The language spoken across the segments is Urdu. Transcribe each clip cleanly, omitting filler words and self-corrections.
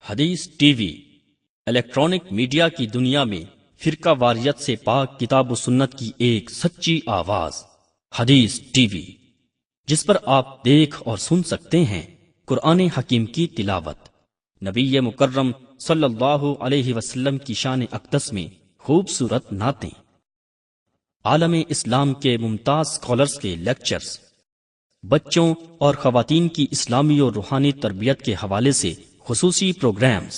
حدیث ٹی وی الیکٹرانک میڈیا کی دنیا میں فرقہ واریت سے پاک کتاب و سنت کی ایک سچی آواز حدیث ٹی وی، جس پر آپ دیکھ اور سن سکتے ہیں قرآن حکیم کی تلاوت، نبی مکرم صلی اللہ علیہ وسلم کی شان اقدس میں خوبصورت نعتیں، عالم اسلام کے ممتاز اسکالرز کے لیکچرز، بچوں اور خواتین کی اسلامی اور روحانی تربیت کے حوالے سے خصوصی پروگرامز۔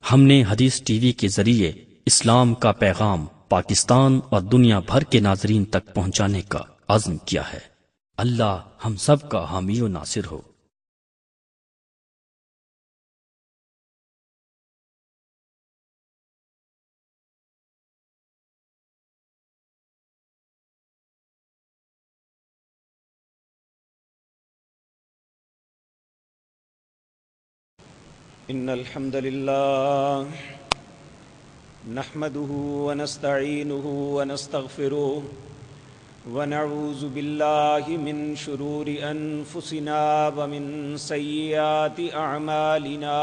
ہم نے حدیث ٹی وی کے ذریعے اسلام کا پیغام پاکستان اور دنیا بھر کے ناظرین تک پہنچانے کا عزم کیا ہے۔ اللہ ہم سب کا حامی و ناصر ہو۔ إن الحمد لله نحمده ونستعينه ونستغفره ونعوذ بالله من شرور أنفسنا ومن سيئات أعمالنا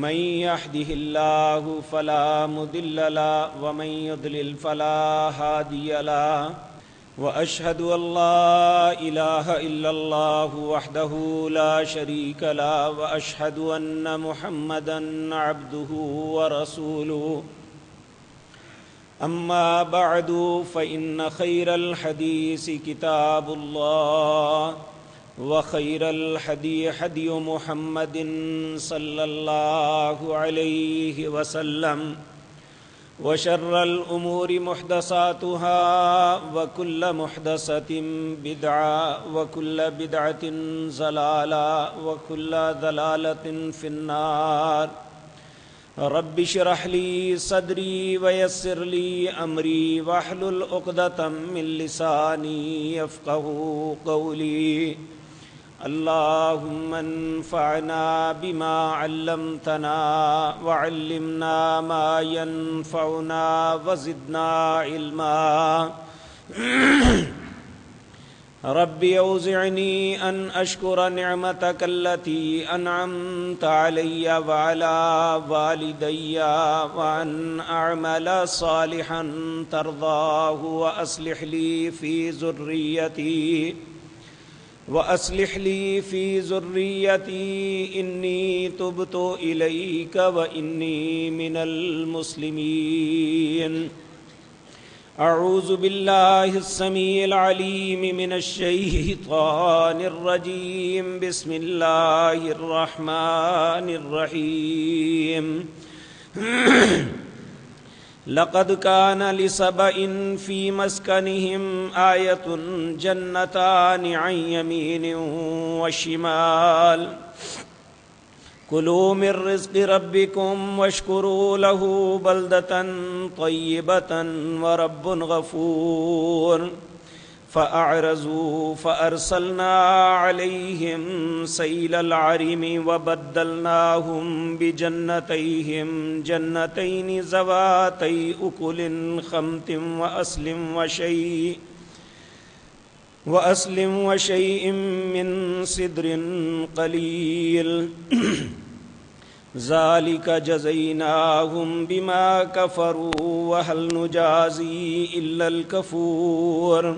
من يهده الله فلا مضل له ومن يضلل فلا هادي له وأشهد أن لا إله إلا الله وحده لا شريك له وأشهد أن محمدًا عبده ورسوله أما بعد فإن خير الحديث كتاب الله وخير الهدي هدي محمد صلى الله عليه وسلم وشر الأمور محدثاتها وكل محدثة بدعة وكل بدعة ضلالة وكل ضلالة في النار رب اشرح لي صدري ويسر لي أمري واحلل عقدة من لساني يفقهوا قولي اللهم انفعنا بما علمتنا وعلمنا ما ينفعنا وزدنا علما رب أوزعني أن أشكر نعمتك التي أنعمت علي وعلى والدي وأن أعمل صالحا ترضاه وأصلح لي في ذريتي إني تبت إليك وإني من المسلمين أعوذ بالله السميع العليم من الشيطان الرجيم بسم الله الرحمن الرحيم لقد كان لسبإ في مسكنهم آية جنتان عن يمين وشمال كلوا من رزق ربكم واشكروا له بلدة طيبة ورب غفور فأعرضوا فأرسلنا عليهم سيل العرم وبدلناهم بجنتيهم جنتين ذواتي أكل خمط وأصل وشيء من صدر قليل ذلك جزيناهم بما كفروا وهل نجازي إلا الكفور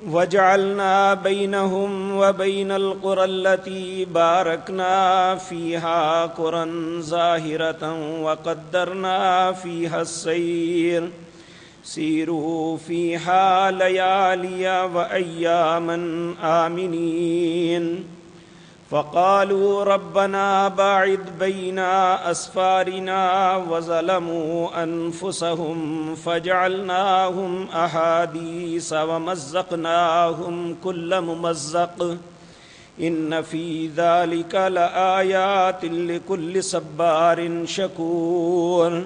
وجعلنا بينهم وبين القرى التي باركنا فيها قرى ظاهرة وقدرنا فيها السير سيروا فيها ليالي وأياما آمنين فقالوا ربنا باعد بين أسفارنا وظلموا أنفسهم فجعلناهم أحاديث ومزقناهم كل ممزق إن في ذلك لآيات لكل صبار شكور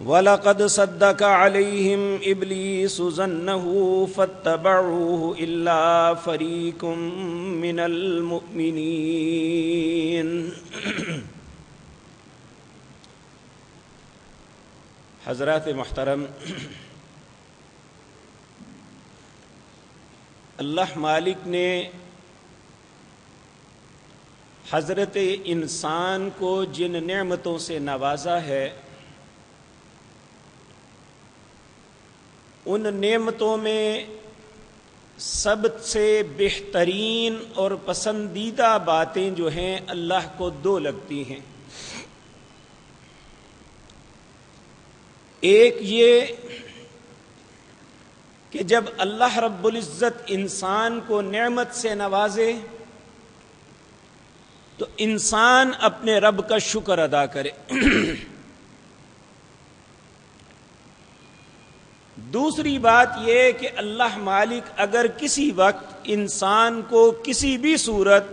وَلَقَدْ صَدَّقَ عَلَيْهِمْ إِبْلِيسُ ظَنَّهُ فَاتَّبَعُوهُ إِلَّا فَرِيقٌ مِّنَ الْمُؤْمِنِينَ۔ حضرات محترم، اللہ مالک نے حضرت انسان کو جن نعمتوں سے نوازا ہے ان نعمتوں میں سب سے بہترین اور پسندیدہ باتیں جو ہیں اللہ کو دو لگتی ہیں. ایک یہ کہ جب اللہ رب العزت انسان کو نعمت سے نوازے تو انسان اپنے رب کا شکر ادا کرے. دوسری بات یہ کہ اللہ مالک اگر کسی وقت انسان کو کسی بھی صورت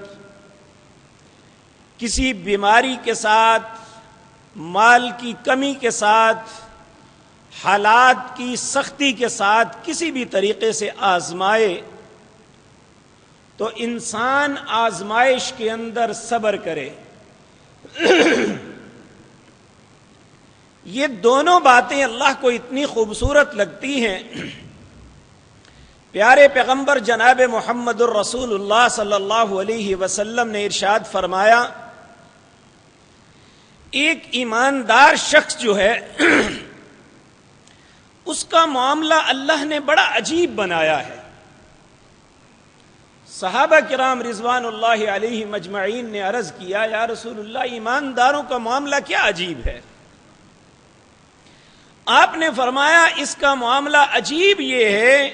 کسی بیماری کے ساتھ، مال کی کمی کے ساتھ، حالات کی سختی کے ساتھ کسی بھی طریقے سے آزمائے تو انسان آزمائش کے اندر صبر کرے. یہ دونوں باتیں اللہ کو اتنی خوبصورت لگتی ہیں. پیارے پیغمبر جناب محمد الرسول اللہ صلی اللہ علیہ وسلم نے ارشاد فرمایا، ایک ایماندار شخص جو ہے اس کا معاملہ اللہ نے بڑا عجیب بنایا ہے. صحابہ کرام رضوان اللہ علیہ مجمعین نے عرض کیا، یا رسول اللہ ایمانداروں کا معاملہ کیا عجیب ہے؟ آپ نے فرمایا اس کا معاملہ عجیب یہ ہے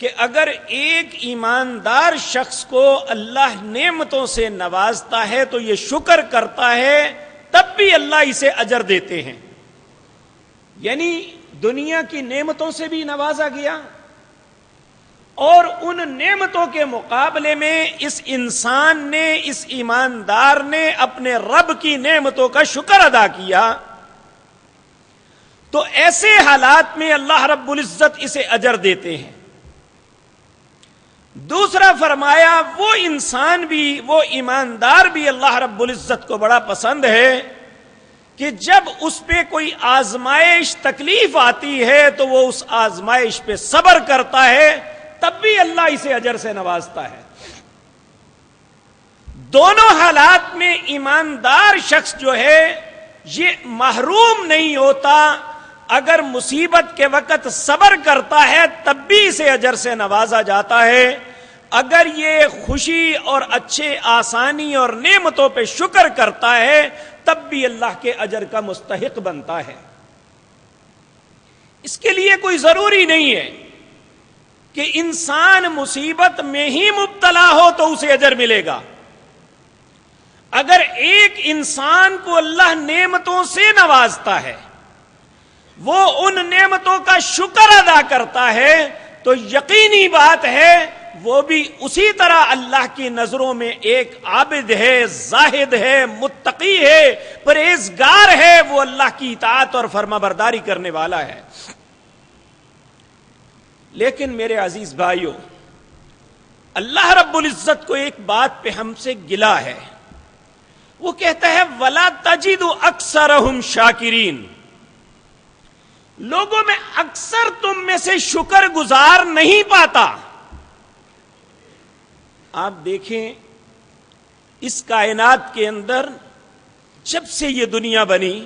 کہ اگر ایک ایماندار شخص کو اللہ نعمتوں سے نوازتا ہے تو یہ شکر کرتا ہے، تب بھی اللہ اسے اجر دیتے ہیں. یعنی دنیا کی نعمتوں سے بھی نوازا گیا اور ان نعمتوں کے مقابلے میں اس انسان نے، اس ایماندار نے اپنے رب کی نعمتوں کا شکر ادا کیا، تو ایسے حالات میں اللہ رب العزت اسے اجر دیتے ہیں. دوسرا فرمایا وہ انسان بھی، وہ ایماندار بھی اللہ رب العزت کو بڑا پسند ہے کہ جب اس پہ کوئی آزمائش، تکلیف آتی ہے تو وہ اس آزمائش پہ صبر کرتا ہے، تب بھی اللہ اسے اجر سے نوازتا ہے. دونوں حالات میں ایماندار شخص جو ہے یہ محروم نہیں ہوتا. اگر مصیبت کے وقت صبر کرتا ہے تب بھی اسے اجر سے نوازا جاتا ہے. اگر یہ خوشی اور اچھے، آسانی اور نعمتوں پہ شکر کرتا ہے تب بھی اللہ کے اجر کا مستحق بنتا ہے. اس کے لیے کوئی ضروری نہیں ہے کہ انسان مصیبت میں ہی مبتلا ہو تو اسے اجر ملے گا. اگر ایک انسان کو اللہ نعمتوں سے نوازتا ہے، وہ ان نعمتوں کا شکر ادا کرتا ہے، تو یقینی بات ہے وہ بھی اسی طرح اللہ کی نظروں میں ایک عابد ہے، زاہد ہے، متقی ہے، پرہیزگار ہے، وہ اللہ کی اطاعت اور فرما برداری کرنے والا ہے. لیکن میرے عزیز بھائیو، اللہ رب العزت کو ایک بات پہ ہم سے گلہ ہے. وہ کہتا ہے وَلَا تَجِدُ أَكْثَرَهُمْ شَاكِرِينَ، لوگوں میں اکثر تم میں سے شکر گزار نہیں پاتا. آپ دیکھیں اس کائنات کے اندر جب سے یہ دنیا بنی،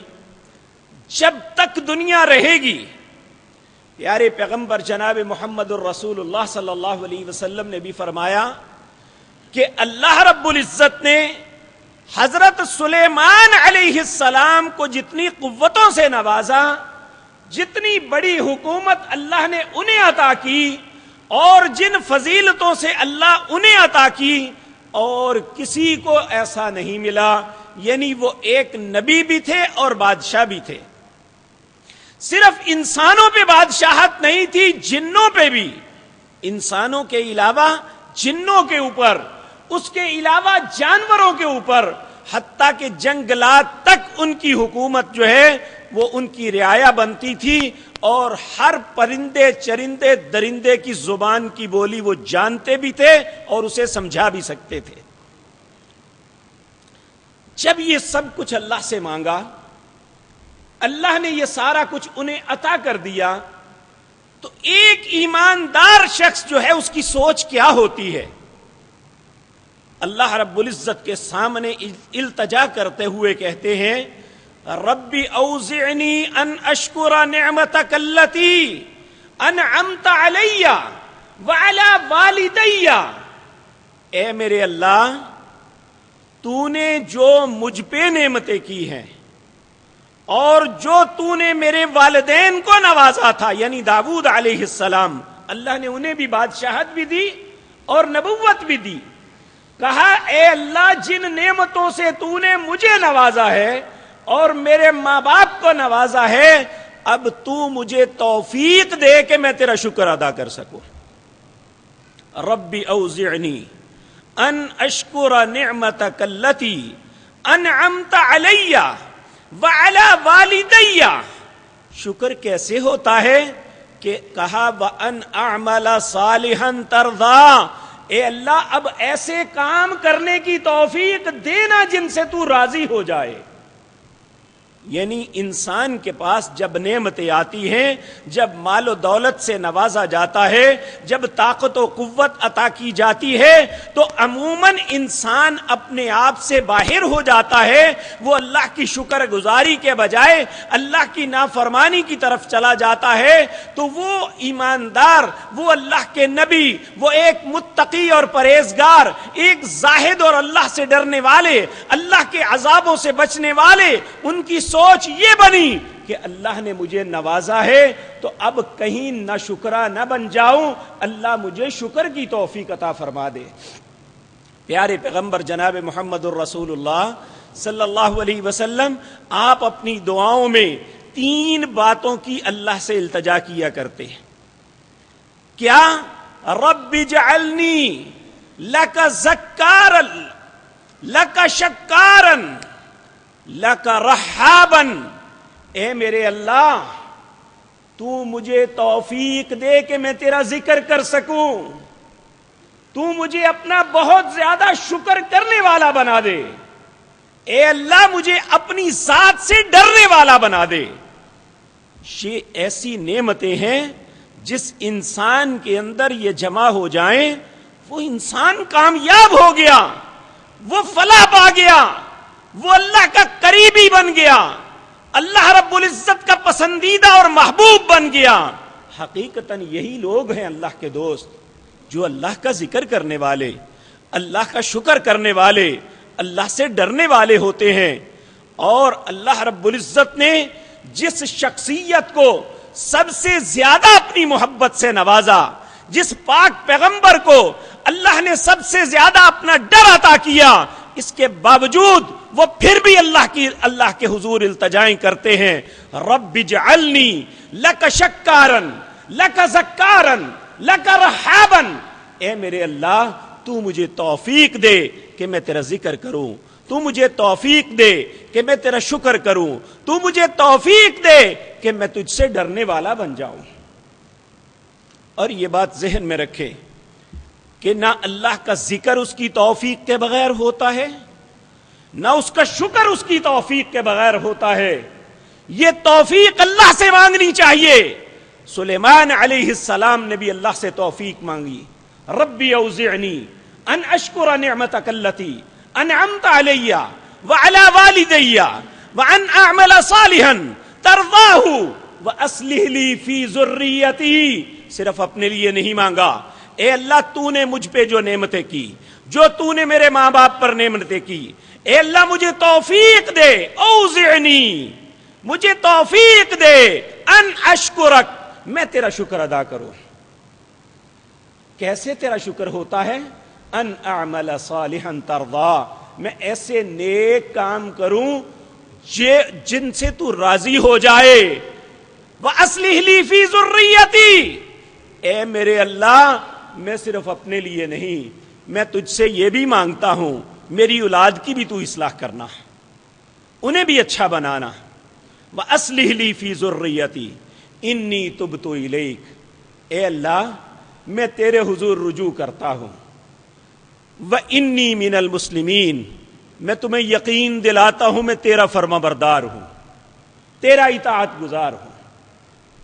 جب تک دنیا رہے گی، پیارے پیغمبر جناب محمد الرسول اللہ صلی اللہ علیہ وسلم نے بھی فرمایا کہ اللہ رب العزت نے حضرت سلیمان علیہ السلام کو جتنی قوتوں سے نوازا، جتنی بڑی حکومت اللہ نے انہیں عطا کی اور جن فضیلتوں سے اللہ انہیں عطا کی، اور کسی کو ایسا نہیں ملا. یعنی وہ ایک نبی بھی تھے اور بادشاہ بھی تھے. صرف انسانوں پہ بادشاہت نہیں تھی، جنوں پہ بھی، انسانوں کے علاوہ جنوں کے اوپر، اس کے علاوہ جانوروں کے اوپر، حتیٰ کہ جنگلات تک ان کی حکومت جو ہے وہ ان کی رعایا بنتی تھی، اور ہر پرندے، چرندے، درندے کی زبان کی بولی وہ جانتے بھی تھے اور اسے سمجھا بھی سکتے تھے. جب یہ سب کچھ اللہ سے مانگا، اللہ نے یہ سارا کچھ انہیں عطا کر دیا، تو ایک ایماندار شخص جو ہے اس کی سوچ کیا ہوتی ہے؟ اللہ رب العزت کے سامنے التجا کرتے ہوئے کہتے ہیں ربی اوزعنی ان اشکر نعمتک التی انعمت علی وعلی والدی، اے میرے اللہ تو نے جو مجھ پہ نعمتیں کی ہیں اور جو تو نے میرے والدین کو نوازا تھا، یعنی داؤد علیہ السلام، اللہ نے انہیں بھی بادشاہت بھی دی اور نبوت بھی دی. کہا اے اللہ جن نعمتوں سے تو نے مجھے نوازا ہے اور میرے ماں باپ کو نوازا ہے، اب تو مجھے توفیق دے کہ میں تیرا شکر ادا کر سکوں. ربی اوزعنی ان اشکر نعمتک التی انعمت علی وعلی والدی. شکر کیسے ہوتا ہے کہ کہا وان اعمل صالحا ترضا، اے اللہ اب ایسے کام کرنے کی توفیق دینا جن سے تو راضی ہو جائے. یعنی انسان کے پاس جب نعمتیں آتی ہیں، جب مال و دولت سے نوازا جاتا ہے، جب طاقت و قوت عطا کی جاتی ہے، تو عموماً انسان اپنے آپ سے باہر ہو جاتا ہے. وہ اللہ کی شکر گزاری کے بجائے اللہ کی نافرمانی کی طرف چلا جاتا ہے. تو وہ ایماندار، وہ اللہ کے نبی، وہ ایک متقی اور پرہیزگار، ایک زاہد اور اللہ سے ڈرنے والے، اللہ کے عذابوں سے بچنے والے، ان کی سوچ یہ بنی کہ اللہ نے مجھے نوازا ہے تو اب کہیں نہ شکرا نہ بن جاؤں، اللہ مجھے شکر کی توفیق عطا فرما دے. پیارے پیغمبر جناب محمد الرسول اللہ صلی اللہ علیہ وسلم، آپ اپنی دعاؤں میں 3 باتوں کی اللہ سے التجا کیا کرتے ہیں. کیا؟ رب اجعلنی لک ذکارا لک شکارا لک رحابا، اے میرے اللہ تو مجھے توفیق دے کہ میں تیرا ذکر کر سکوں، تو مجھے اپنا بہت زیادہ شکر کرنے والا بنا دے، اے اللہ مجھے اپنی ذات سے ڈرنے والا بنا دے. یہ ایسی نعمتیں ہیں جس انسان کے اندر یہ جمع ہو جائیں، وہ انسان کامیاب ہو گیا، وہ فلاح پا گیا، وہ اللہ کا قریبی بن گیا، اللہ رب العزت کا پسندیدہ اور محبوب بن گیا. حقیقتاً یہی لوگ ہیں اللہ کے دوست، جو اللہ کا ذکر کرنے والے، اللہ کا شکر کرنے والے، اللہ سے ڈرنے والے ہوتے ہیں. اور اللہ رب العزت نے جس شخصیت کو سب سے زیادہ اپنی محبت سے نوازا، جس پاک پیغمبر کو اللہ نے سب سے زیادہ اپنا ڈر عطا کیا، اس کے باوجود وہ پھر بھی اللہ کے حضور التجائیں کرتے ہیں. رب اجعلنی لک شکارا لک ذکارا لک رحابا، اے میرے اللہ تو مجھے توفیق دے کہ میں تیرا ذکر کروں، تو مجھے توفیق دے کہ میں تیرا شکر کروں، تو مجھے توفیق دے کہ میں تجھ سے ڈرنے والا بن جاؤں. اور یہ بات ذہن میں رکھے کہ نہ اللہ کا ذکر اس کی توفیق کے بغیر ہوتا ہے، نہ اس کا شکر اس کی توفیق کے بغیر ہوتا ہے. یہ توفیق اللہ سے مانگنی چاہیے. سلیمان علیہ السلام نے بھی اللہ سے توفیق مانگی. ربی اوزعنی ان اشکر نعمتک التی انعمت علی وعلی والدی وان اعمل صالحا ترضاہ واصلح لی فی ذریتی. صرف اپنے لیے نہیں مانگا، اے اللہ تو نے مجھ پہ جو نعمتیں کی، جو تو نے میرے ماں باپ پر نعمتیں کی، اے اللہ مجھے توفیق دے، اوزعنی مجھے توفیق دے ان اشکرک، میں تیرا شکر ادا کروں. کیسے تیرا شکر ہوتا ہے؟ ان اعمل صالحا ترضا، میں ایسے نیک کام کروں جن سے تو راضی ہو جائے. واصلح لی فی ذریتی، اے میرے اللہ میں صرف اپنے لیے نہیں، میں تجھ سے یہ بھی مانگتا ہوں میری اولاد کی بھی تو اصلاح کرنا، انہیں بھی اچھا بنانا. واصلح لی فی ذریتی انی تبت الیک، اے اللہ میں تیرے حضور رجوع کرتا ہوں. وانی من المسلمین، میں تمہیں یقین دلاتا ہوں میں تیرا فرما بردار ہوں، تیرا اطاعت گزار ہوں.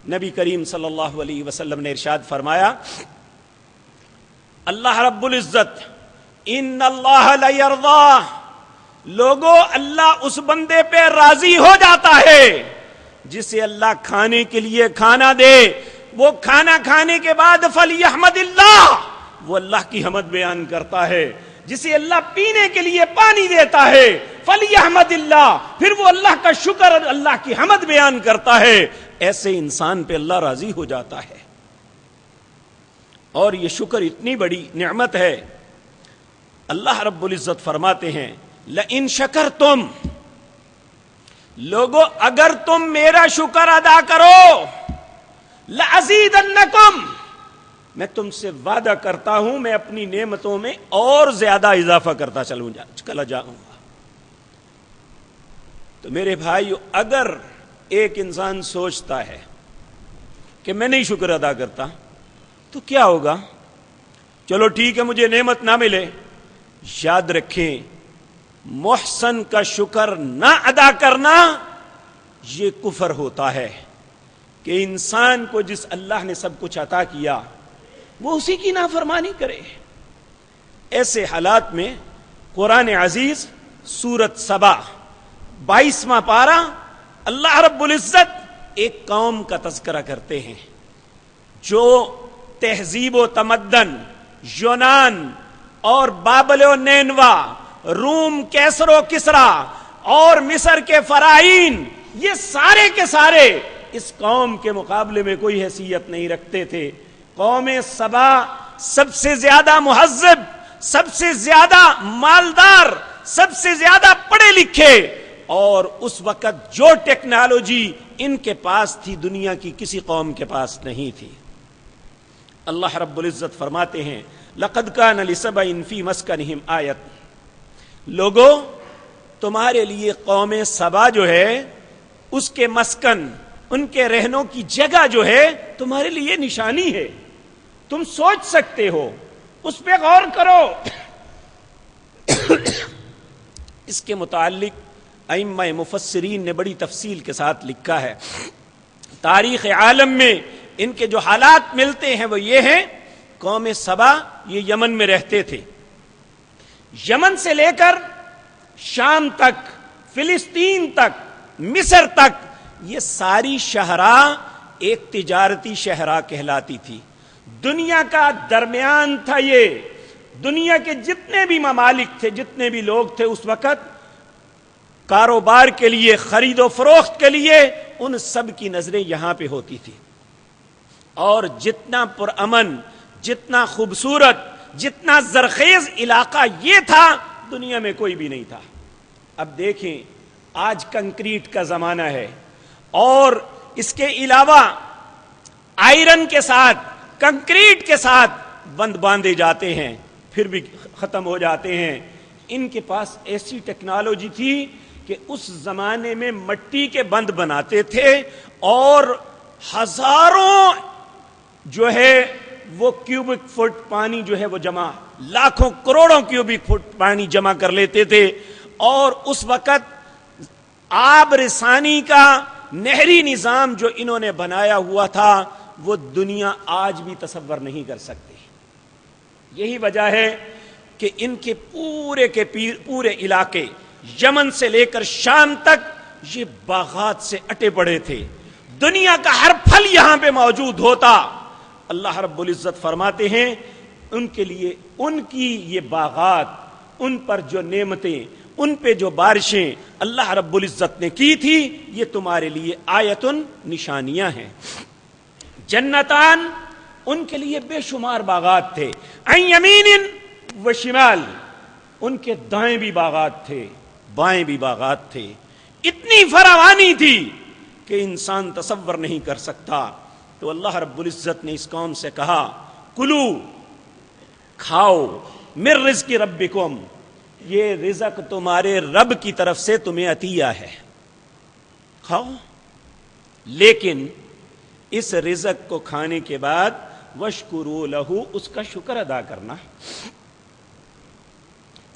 نبی کریم صلی اللہ علیہ وسلم نے ارشاد فرمایا، اللہ رب العزت ان اللہ لیرضا، لوگوں اللہ اس بندے پہ راضی ہو جاتا ہے جسے اللہ کھانے کے لیے کھانا دے، وہ کھانا کھانے کے بعد فلیحمد اللہ، وہ اللہ کی حمد بیان کرتا ہے۔ جسے اللہ پینے کے لیے پانی دیتا ہے فلیحمد اللہ، پھر وہ اللہ کا شکر اور اللہ کی حمد بیان کرتا ہے۔ ایسے انسان پہ اللہ راضی ہو جاتا ہے۔ اور یہ شکر اتنی بڑی نعمت ہے، اللہ رب العزت فرماتے ہیں لئن شکرتم، لوگوں اگر تم میرا شکر ادا کرو، لأزیدنکم، میں تم سے وعدہ کرتا ہوں میں اپنی نعمتوں میں اور زیادہ اضافہ کرتا چلا جاؤں گا۔ تو میرے بھائیو، اگر ایک انسان سوچتا ہے کہ میں نہیں شکر ادا کرتا تو کیا ہوگا؟ چلو ٹھیک ہے مجھے نعمت نہ ملے، یاد رکھیں محسن کا شکر نہ ادا کرنا یہ کفر ہوتا ہے، کہ انسان کو جس اللہ نے سب کچھ عطا کیا وہ اسی کی نافرمانی کرے۔ ایسے حالات میں قرآن عزیز سورت سبا 22واں پارہ اللہ رب العزت ایک قوم کا تذکرہ کرتے ہیں جو تہذیب و تمدن، یونان اور بابل و نینوا، روم، کیسر و کسرا اور مصر کے فرعین، یہ سارے کے سارے اس قوم کے مقابلے میں کوئی حیثیت نہیں رکھتے تھے۔ قوم سبا سب سے زیادہ مہذب، سب سے زیادہ مالدار، سب سے زیادہ پڑھے لکھے، اور اس وقت جو ٹیکنالوجی ان کے پاس تھی دنیا کی کسی قوم کے پاس نہیں تھی۔ اللہ رب العزت فرماتے ہیں لقد کان لسبع فی مسکنہم آیۃ، لوگوں تمہارے لیے قوم سبا جو ہے اس کے مسکن، ان کے رہنوں کی جگہ جو ہے تمہارے لیے نشانی ہے، تم سوچ سکتے ہو، اس پہ غور کرو۔ اس کے متعلق ائمہ مفسرین نے بڑی تفصیل کے ساتھ لکھا ہے۔ تاریخ عالم میں ان کے جو حالات ملتے ہیں وہ یہ ہیں، قوم سبا یہ یمن میں رہتے تھے، یمن سے لے کر شام تک، فلسطین تک، مصر تک، یہ ساری شہراء ایک تجارتی شہراء کہلاتی تھی، دنیا کا درمیان تھا۔ یہ دنیا کے جتنے بھی ممالک تھے، جتنے بھی لوگ تھے اس وقت کاروبار کے لیے، خرید و فروخت کے لیے، ان سب کی نظریں یہاں پہ ہوتی تھی۔ اور جتنا پرامن، جتنا خوبصورت، جتنا زرخیز علاقہ یہ تھا دنیا میں کوئی بھی نہیں تھا۔ اب دیکھیں آج کنکریٹ کا زمانہ ہے، اور اس کے علاوہ آئرن کے ساتھ، کنکریٹ کے ساتھ بند باندھے جاتے ہیں، پھر بھی ختم ہو جاتے ہیں۔ ان کے پاس ایسی ٹیکنالوجی تھی کہ اس زمانے میں مٹی کے بند بناتے تھے، اور ہزاروں جو ہے وہ کیوبک فٹ پانی جو ہے وہ جمع، لاکھوں کروڑوں کیوبک فٹ پانی جمع کر لیتے تھے۔ اور اس وقت آب رسانی کا نہری نظام جو انہوں نے بنایا ہوا تھا وہ دنیا آج بھی تصور نہیں کر سکتی۔ یہی وجہ ہے کہ ان کے پورے علاقے یمن سے لے کر شام تک یہ باغات سے اٹے پڑے تھے، دنیا کا ہر پھل یہاں پہ موجود ہوتا۔ اللہ رب العزت فرماتے ہیں ان کے لیے ان کی یہ باغات، ان پر جو نعمتیں، ان پہ جو بارشیں اللہ رب العزت نے کی تھی، یہ تمہارے لیے آیتن، نشانیاں ہیں۔ جنتان، ان کے لیے بے شمار باغات تھے، عن یمین و شمال، ان کے دائیں بھی باغات تھے، بائیں بھی باغات تھے، اتنی فراوانی تھی کہ انسان تصور نہیں کر سکتا۔ تو اللہ رب العزت نے اس قوم سے کہا کلو، کھاؤ، من رزق ربکم، یہ رزق تمہارے رب کی طرف سے تمہیں عطیہ ہے، کھاؤ، لیکن اس رزق کو کھانے کے بعد وشکروا لہ، اس کا شکر ادا کرنا،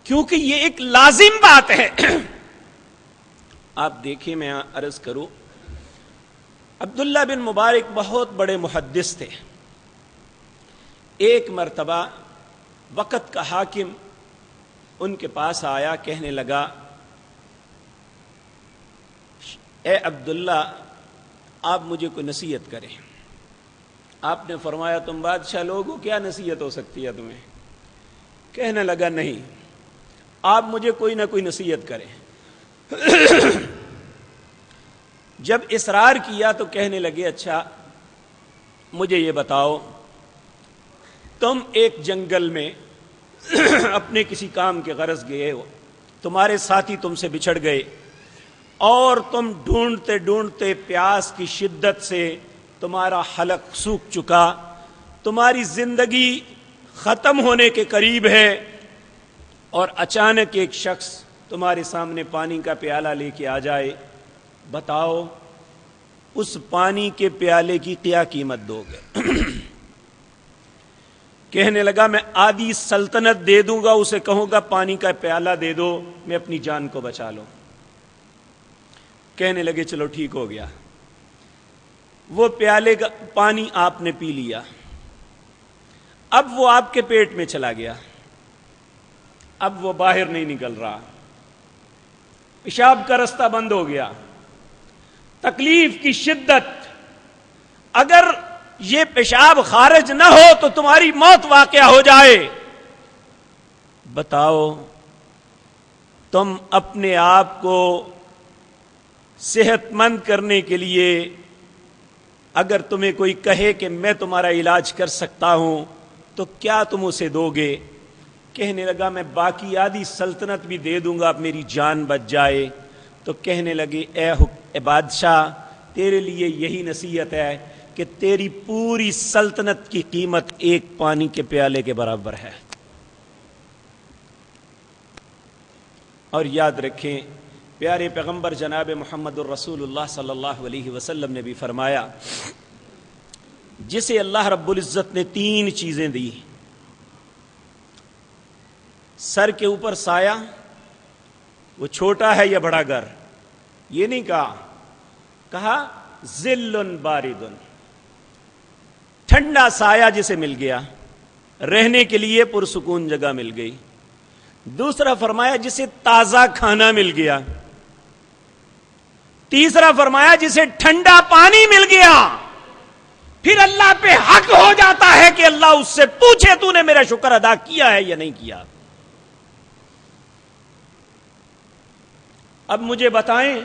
کیونکہ یہ ایک لازم بات ہے۔ آپ دیکھیں، میں عرض کروں، عبداللہ بن مبارک بہت بڑے محدث تھے۔ ایک مرتبہ وقت کا حاکم ان کے پاس آیا، کہنے لگا اے عبداللہ آپ مجھے کوئی نصیحت کریں۔ آپ نے فرمایا تم بادشاہ لوگو کیا نصیحت ہو سکتی ہے تمہیں؟ کہنے لگا نہیں، آپ مجھے کوئی نہ کوئی نصیحت کریں۔ جب اصرار کیا تو کہنے لگے اچھا مجھے یہ بتاؤ، تم ایک جنگل میں اپنے کسی کام کے غرض گئے ہو، تمہارے ساتھی تم سے بچھڑ گئے اور تم ڈھونڈتے ڈھونڈتے پیاس کی شدت سے تمہارا حلق سوکھ چکا، تمہاری زندگی ختم ہونے کے قریب ہے، اور اچانک ایک شخص تمہارے سامنے پانی کا پیالہ لے کے آ جائے، بتاؤ اس پانی کے پیالے کی کیا قیمت دو گے؟ کہنے لگا میں آدھی سلطنت دے دوں گا، اسے کہوں گا پانی کا پیالہ دے دو، میں اپنی جان کو بچا لوں۔ کہنے لگے چلو ٹھیک ہو گیا۔ وہ پیالے کا پانی آپ نے پی لیا، اب وہ آپ کے پیٹ میں چلا گیا، اب وہ باہر نہیں نکل رہا، پیشاب کا رستہ بند ہو گیا، تکلیف کی شدت، اگر یہ پیشاب خارج نہ ہو تو تمہاری موت واقع ہو جائے، بتاؤ تم اپنے آپ کو صحت مند کرنے کے لیے اگر تمہیں کوئی کہے کہ میں تمہارا علاج کر سکتا ہوں تو کیا تم اسے دو گے؟ کہنے لگا میں باقی آدھی سلطنت بھی دے دوں گا اب میری جان بچ جائے۔ تو کہنے لگے اے بادشاہ تیرے لیے یہی نصیحت ہے کہ تیری پوری سلطنت کی قیمت ایک پانی کے پیالے کے برابر ہے۔ اور یاد رکھیں پیارے پیغمبر جناب محمد الرسول اللہ صلی اللہ علیہ وسلم نے بھی فرمایا جسے اللہ رب العزت نے 3 چیزیں دی، سر کے اوپر سایہ، وہ چھوٹا ہے یا بڑا گھر، یہ نہیں کہا ذل بارد، ٹھنڈا سایہ جسے مل گیا، رہنے کے لیے پرسکون جگہ مل گئی۔ دوسرا فرمایا جسے تازہ کھانا مل گیا، تیسرا فرمایا جسے ٹھنڈا پانی مل گیا۔ پھر اللہ پہ حق ہو جاتا ہے کہ اللہ اس سے پوچھے تو نے میرا شکر ادا کیا ہے یا نہیں کیا۔ اب مجھے بتائیں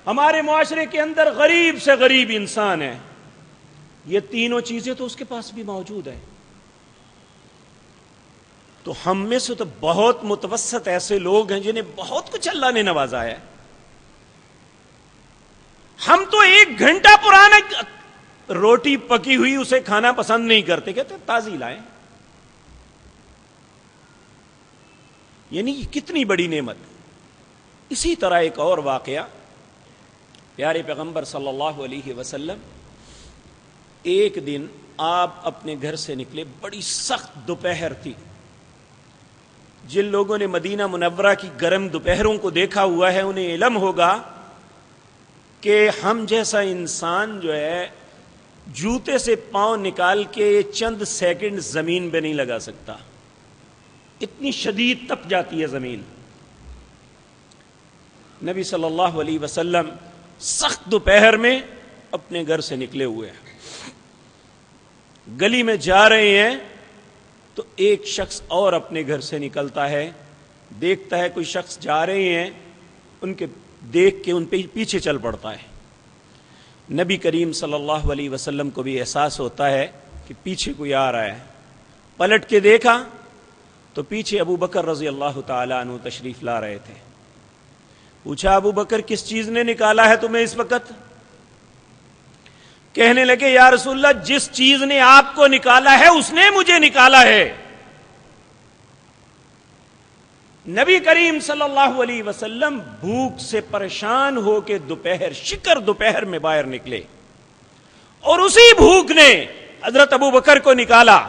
ہمارے معاشرے کے اندر غریب سے غریب انسان ہے، یہ تینوں چیزیں تو اس کے پاس بھی موجود ہیں، تو ہم میں سے تو بہت متوسط ایسے لوگ ہیں جنہیں بہت کچھ اللہ نے نوازا ہے۔ ہم تو 1 گھنٹہ پرانا روٹی پکی ہوئی اسے کھانا پسند نہیں کرتے، کہتے تازی لائیں، یعنی یہ کتنی بڑی نعمت۔ اسی طرح ایک اور واقعہ، پیارے پیغمبر صلی اللہ علیہ وسلم ایک دن آپ اپنے گھر سے نکلے، بڑی سخت دوپہر تھی۔ جن لوگوں نے مدینہ منورہ کی گرم دوپہروں کو دیکھا ہوا ہے انہیں علم ہوگا کہ ہم جیسا انسان جو ہے جوتے سے پاؤں نکال کے چند سیکنڈ زمین پہ نہیں لگا سکتا، اتنی شدید تپ جاتی ہے زمین۔ نبی صلی اللہ علیہ وسلم سخت دوپہر میں اپنے گھر سے نکلے ہوئے ہیں، گلی میں جا رہے ہیں تو ایک شخص اور اپنے گھر سے نکلتا ہے، دیکھتا ہے کوئی شخص جا رہے ہیں، ان کے دیکھ کے ان پہ پیچھے چل پڑتا ہے۔ نبی کریم صلی اللہ علیہ وسلم کو بھی احساس ہوتا ہے کہ پیچھے کوئی آ رہا ہے، پلٹ کے دیکھا تو پیچھے ابو بکر رضی اللہ تعالیٰ عنہ تشریف لا رہے تھے۔ پوچھا ابو بکر کس چیز نے نکالا ہے تمہیں اس وقت؟ کہنے لگے یا رسول اللہ جس چیز نے آپ کو نکالا ہے اس نے مجھے نکالا ہے۔ نبی کریم صلی اللہ علیہ وسلم بھوک سے پریشان ہو کے شکر دوپہر میں باہر نکلے، اور اسی بھوک نے حضرت ابو بکر کو نکالا،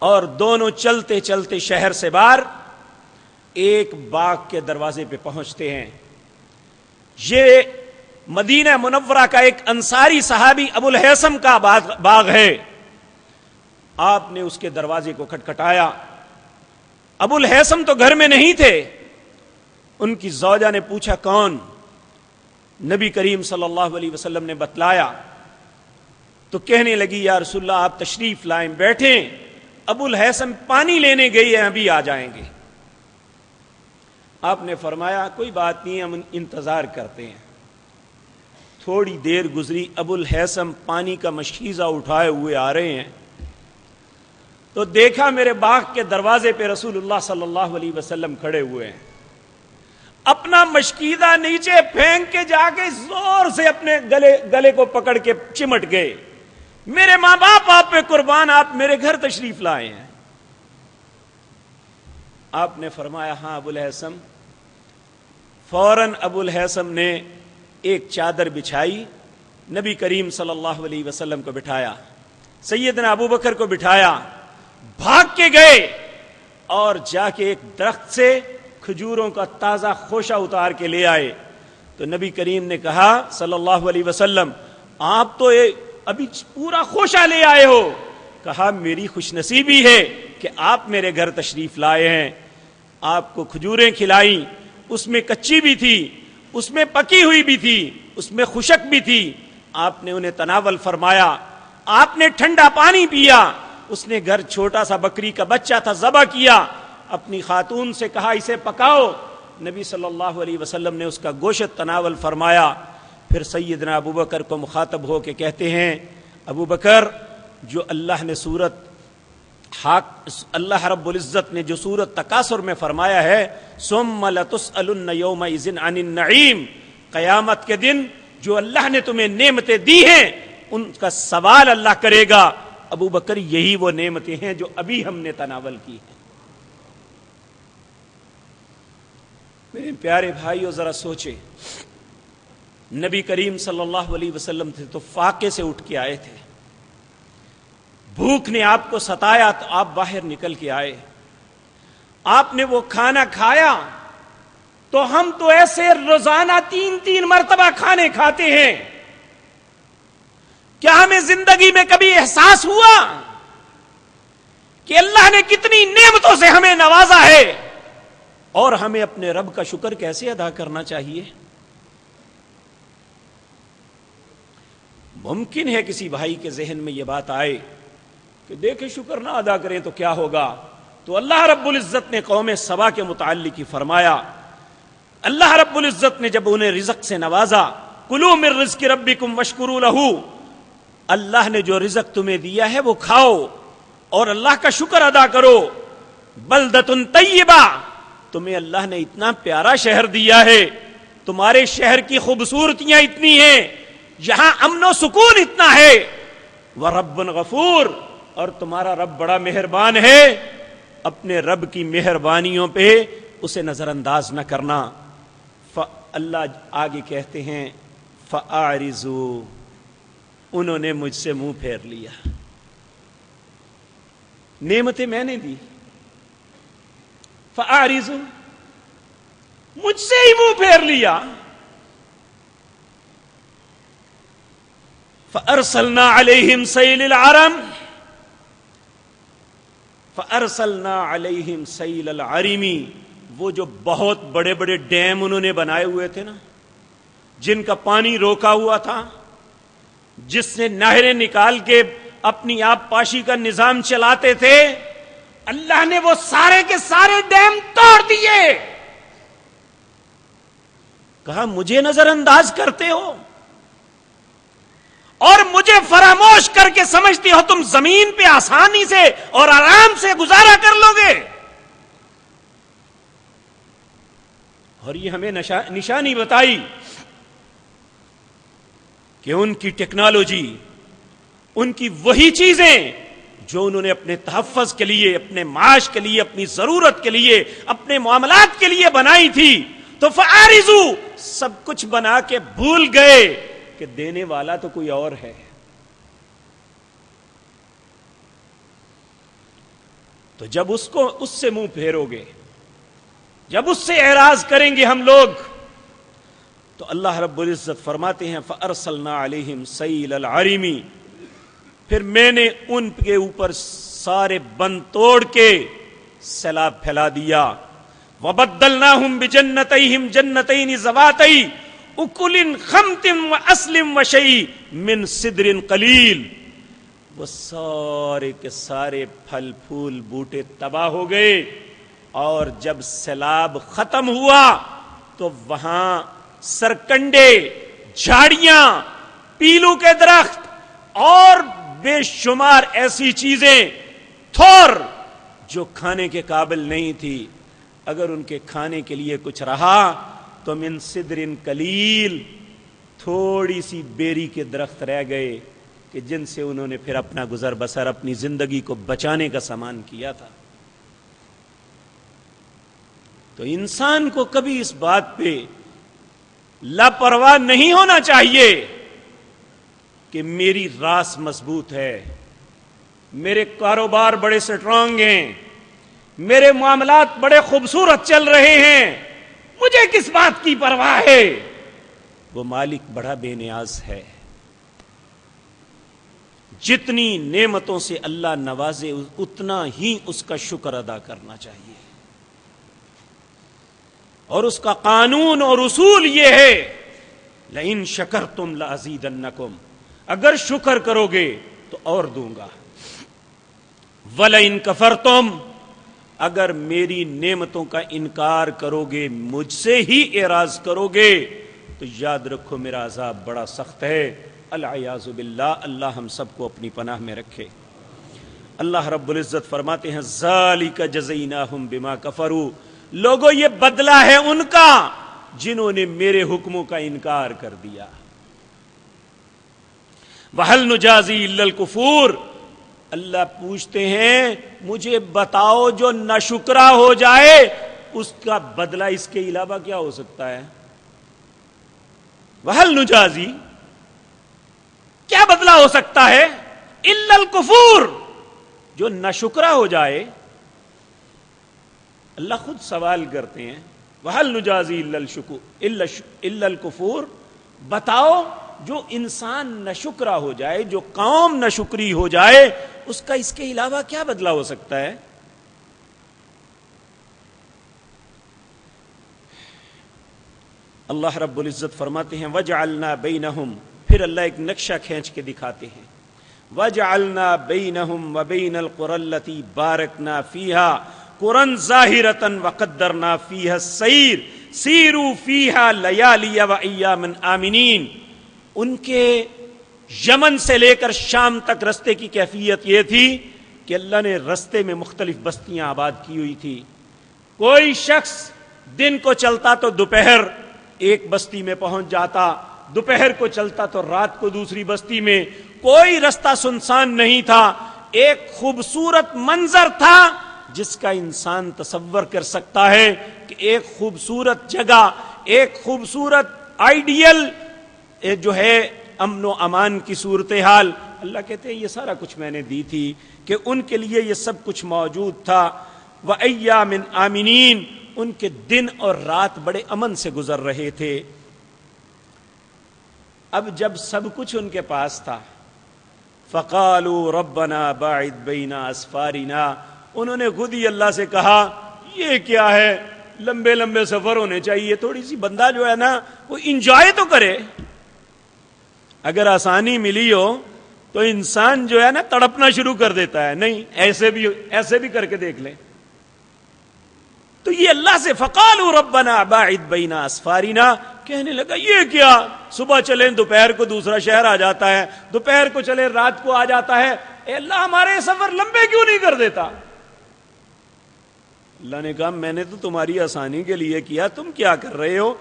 اور دونوں چلتے چلتے شہر سے باہر ایک باغ کے دروازے پہ پہنچتے ہیں۔ یہ مدینہ منورہ کا ایک انصاری صحابی ابو الحیثم کا باغ ہے۔ آپ نے اس کے دروازے کو کھٹکھٹایا، ابو الہیثم تو گھر میں نہیں تھے. ان کی زوجہ نے پوچھا کون؟ نبی کریم صلی اللہ علیہ وسلم نے بتلایا تو کہنے لگی یا رسول اللہ آپ تشریف لائیں، بیٹھیں، ابو الہیثم پانی لینے گئی ہیں، ابھی آ جائیں گے. آپ نے فرمایا کوئی بات نہیں، ہم انتظار کرتے ہیں. تھوڑی دیر گزری، ابو الہیثم پانی کا مشکیزہ اٹھائے ہوئے آ رہے ہیں تو دیکھا میرے باغ کے دروازے پہ رسول اللہ صلی اللہ علیہ وسلم کھڑے ہوئے ہیں. اپنا مشکیزہ نیچے پھینک کے جا کے زور سے اپنے گلے کو پکڑ کے چمٹ گئے. میرے ماں باپ آپ پہ قربان، آپ میرے گھر تشریف لائے ہیں. آپ نے فرمایا ہاں ابو الہیثم. فوراً ابو الہیثم نے ایک چادر بچھائی، نبی کریم صلی اللہ علیہ وسلم کو بٹھایا، سیدنا ابو بکر کو بٹھایا، بھاگ کے گئے اور جا کے ایک درخت سے کھجوروں کا تازہ خوشہ اتار کے لے آئے. تو نبی کریم نے کہا صلی اللہ علیہ وسلم آپ تو ابھی پورا خوشہ لے آئے ہو. کہا میری خوش نصیبی ہے کہ آپ میرے گھر تشریف لائے ہیں. آپ کو کھجوریں کھلائیں، اس میں کچی بھی تھی، اس میں پکی ہوئی بھی تھی، اس میں خشک بھی تھی. آپ نے انہیں تناول فرمایا، آپ نے ٹھنڈا پانی پیا. اس نے گھر چھوٹا سا بکری کا بچہ تھا ذبح کیا، اپنی خاتون سے کہا اسے پکاؤ. نبی صلی اللہ علیہ وسلم نے اس کا گوشت تناول فرمایا. پھر سیدنا ابو بکر کو مخاطب ہو کے کہتے ہیں ابو بکر، جو اللہ رب العزت نے جو سورت تکاثر میں فرمایا ہے ثم لتسألن یومئذ عن النعیم، قیامت کے دن جو اللہ نے تمہیں نعمتیں دی ہیں ان کا سوال اللہ کرے گا. ابو بکر یہی وہ نعمتیں ہیں جو ابھی ہم نے تناول کی ہیں. میرے پیارے بھائیو ذرا سوچے، نبی کریم صلی اللہ علیہ وسلم تھے تو فاقے سے اٹھ کے آئے تھے، بھوک نے آپ کو ستایا تو آپ باہر نکل کے آئے، آپ نے وہ کھانا کھایا. تو ہم تو ایسے روزانہ 3 مرتبہ کھانے کھاتے ہیں. کیا ہمیں زندگی میں کبھی احساس ہوا کہ اللہ نے کتنی نعمتوں سے ہمیں نوازا ہے اور ہمیں اپنے رب کا شکر کیسے ادا کرنا چاہیے؟ ممکن ہے کسی بھائی کے ذہن میں یہ بات آئے کہ دیکھیں شکر نہ ادا کریں تو کیا ہوگا. تو اللہ رب العزت نے قوم سبا کے متعلق ہی فرمایا. اللہ رب العزت نے جب انہیں رزق سے نوازا، کلوا من رزق ربکم واشکروا لہ، اللہ نے جو رزق تمہیں دیا ہے وہ کھاؤ اور اللہ کا شکر ادا کرو. بلدۃ طیبہ، تمہیں اللہ نے اتنا پیارا شہر دیا ہے، تمہارے شہر کی خوبصورتیاں اتنی ہیں، یہاں امن و سکون اتنا ہے. ورب غفور، اور تمہارا رب بڑا مہربان ہے. اپنے رب کی مہربانیوں پہ اسے نظر انداز نہ کرنا. اللہ آگے کہتے ہیں فَأَعْرِضُوا، انہوں نے مجھ سے منہ پھیر لیا. نعمتیں میں نے دی، فَأَعْرِضُوا، مجھ سے ہی منہ پھیر لیا. فَأَرْسَلْنَا عَلَيْهِمْ سَيْلَ الْعَرَمِ، فَأَرْسَلْنَا عَلَيْهِمْ سَيْلَ الْعَرِمِ، وہ جو بہت بڑے بڑے ڈیم انہوں نے بنائے ہوئے تھے نا، جن کا پانی روکا ہوا تھا، جس سے نہریں نکال کے اپنی آب پاشی کا نظام چلاتے تھے، اللہ نے وہ سارے کے سارے ڈیم توڑ دیے. کہا مجھے نظر انداز کرتے ہو اور مجھے فراموش کر کے سمجھتے ہو تم زمین پہ آسانی سے اور آرام سے گزارا کر لو گے. اور یہ ہمیں نشانی بتائی کہ ان کی ٹیکنالوجی، ان کی وہی چیزیں جو انہوں نے اپنے تحفظ کے لیے، اپنے معاش کے لیے، اپنی ضرورت کے لیے، اپنے معاملات کے لیے بنائی تھی، تو فَآرِزُوا، سب کچھ بنا کے بھول گئے کہ دینے والا تو کوئی اور ہے. تو جب اس سے منہ پھیرو گے، جب اس سے اعراض کریں گے ہم لوگ، تو اللہ رب العزت فرماتے ہیں فَأَرْسَلْنَا عَلَيْهِمْ سَيْلَ الْعَرِمِ، پھر میں نے ان کے اوپر سارے بند توڑ کے سیلاب پھیلا دیا. وبدلناہم بجنتیہم جنتین ذواتئی اکل خمط واصل وشیء من صدر قلیل. وہ سارے کے سارے پھل پھول بوٹے تباہ ہو گئے، اور جب سیلاب ختم ہوا تو وہاں سرکنڈے، جھاڑیاں، پیلو کے درخت اور بے شمار ایسی چیزیں تھور جو کھانے کے قابل نہیں تھی، اگر ان کے کھانے کے لیے کچھ رہا تو من صدر قلیل، تھوڑی سی بیری کے درخت رہ گئے کہ جن سے انہوں نے پھر اپنا گزر بسر، اپنی زندگی کو بچانے کا سامان کیا تھا. تو انسان کو کبھی اس بات پہ لاپرواہ نہیں ہونا چاہیے کہ میری راس مضبوط ہے، میرے کاروبار بڑے سٹرانگ ہیں، میرے معاملات بڑے خوبصورت چل رہے ہیں، مجھے کس بات کی پرواہ ہے. وہ مالک بڑا بے نیاز ہے. جتنی نعمتوں سے اللہ نوازے اتنا ہی اس کا شکر ادا کرنا چاہیے. اور اس کا قانون اور اصول یہ ہے لئن شکرتم لازیدنکم، اگر شکر کرو گے تو اور دوں گا. ولئن کفرتم، اگر میری نعمتوں کا انکار کرو گے، مجھ سے ہی اعراض کرو گے، تو یاد رکھو میرا عذاب بڑا سخت ہے. العیاذ باللہ، اللہ ہم سب کو اپنی پناہ میں رکھے. اللہ رب العزت فرماتے ہیں ذالک جزیناہم بما کفروا، لوگوں یہ بدلہ ہے ان کا جنہوں نے میرے حکموں کا انکار کر دیا. وَهَلْ نُجَازِي إِلَّا الْكُفُورَ، اللہ پوچھتے ہیں مجھے بتاؤ جو ناشکرا ہو جائے اس کا بدلہ اس کے علاوہ کیا ہو سکتا ہے؟ وَهَلْ نُجَازِي، کیا بدلہ ہو سکتا ہے؟ الا الکفور، جو ناشکرا ہو جائے. اللہ خود سوال کرتے ہیں وَهَلْ نُجَازِي إِلَّا الْكُفُورَ، بتاؤ جو انسان ناشکرا ہو جائے، جو قوم ناشکری ہو جائے، اس کا اس کے علاوہ کیا بدلہ ہو سکتا ہے؟ اللہ رب العزت فرماتے ہیں وَجَعَلْنَا بَيْنَهُمْ، پھر اللہ ایک نقشہ کھینچ کے دکھاتے ہیں. وَجَعَلْنَا بَيْنَهُمْ وَبَيْنَ الْقُرَى الَّتِي بَارَكْنَا فِيهَا قُرًى ظَاهِرَةً وَقَدَّرْنَا فِيهَا السَّيْرَ سِيرُوا فِيهَا لَيَالِيَ وَأَيَّامًا آمِنِينَ. ان کے یمن سے لے کر شام تک رستے کی کیفیت یہ تھی کہ اللہ نے رستے میں مختلف بستیاں آباد کی ہوئی تھی. کوئی شخص دن کو چلتا تو دوپہر ایک بستی میں پہنچ جاتا، دوپہر کو چلتا تو رات کو دوسری بستی میں. کوئی رستہ سنسان نہیں تھا، ایک خوبصورت منظر تھا جس کا انسان تصور کر سکتا ہے کہ ایک خوبصورت جگہ، ایک خوبصورت آئیڈیل جو ہے امن و امان کی صورتحال. اللہ کہتے ہیں یہ سارا کچھ میں نے دی تھی کہ ان کے لیے یہ سب کچھ موجود تھا. وَأَيَّامٍ آمِنِينَ، ان کے دن اور رات بڑے امن سے گزر رہے تھے. اب جب سب کچھ ان کے پاس تھا فَقَالُوا رَبَّنَا بَاعِدْ بَيْنَ أَسْفَارِنَا، انہوں نے خود ہی اللہ سے کہا یہ کیا ہے، لمبے لمبے سفر ہونے چاہیے، تھوڑی سی بندہ جو ہے نا وہ انجوائے تو کرے. اگر آسانی ملی ہو تو انسان جو ہے نا تڑپنا شروع کر دیتا ہے، نہیں ایسے بھی کر کے دیکھ لیں. تو یہ اللہ سے فَقَالُوا رَبَّنَا بَاعِدْ بَيْنَ أَسْفَارِنَا، کہنے لگا یہ کیا، صبح چلیں دوپہر کو دوسرا شہر آ جاتا ہے، دوپہر کو چلیں رات کو آ جاتا ہے، اے اللہ ہمارے سفر لمبے کیوں نہیں کر دیتا؟ اللہ نے کہا میں نے تو تمہاری آسانی کے لیے کیا، تم کیا کر رہے ہو؟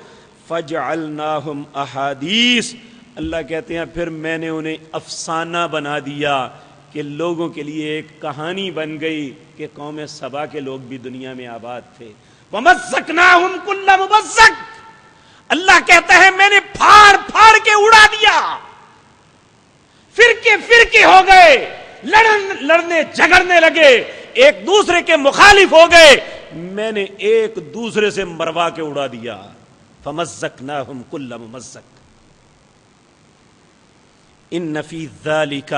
فَجْعَلْنَاهُمْ أَحَادِيث، اللہ کہتے ہیں پھر میں نے انہیں افسانہ بنا دیا کہ لوگوں کے لیے ایک کہانی بن گئی کہ قوم سبا کے لوگ بھی دنیا میں آباد تھے. وَمَزَّقْنَاهُمْ كُلَّ مُمَزَّقٍ، اللہ کہتا ہے میں نے پھاڑ پھاڑ کے اڑا دیا، فرقے فرقے ہو گئے، لڑنے جھگڑنے لگے، ایک دوسرے کے مخالف ہو گئے، میں نے ایک دوسرے سے مروا کے اڑا دیا. فَمَزَّقْنَاهُمْ كُلَّ مُمَزَّقٍ إِنَّ فِي ذَلِكَ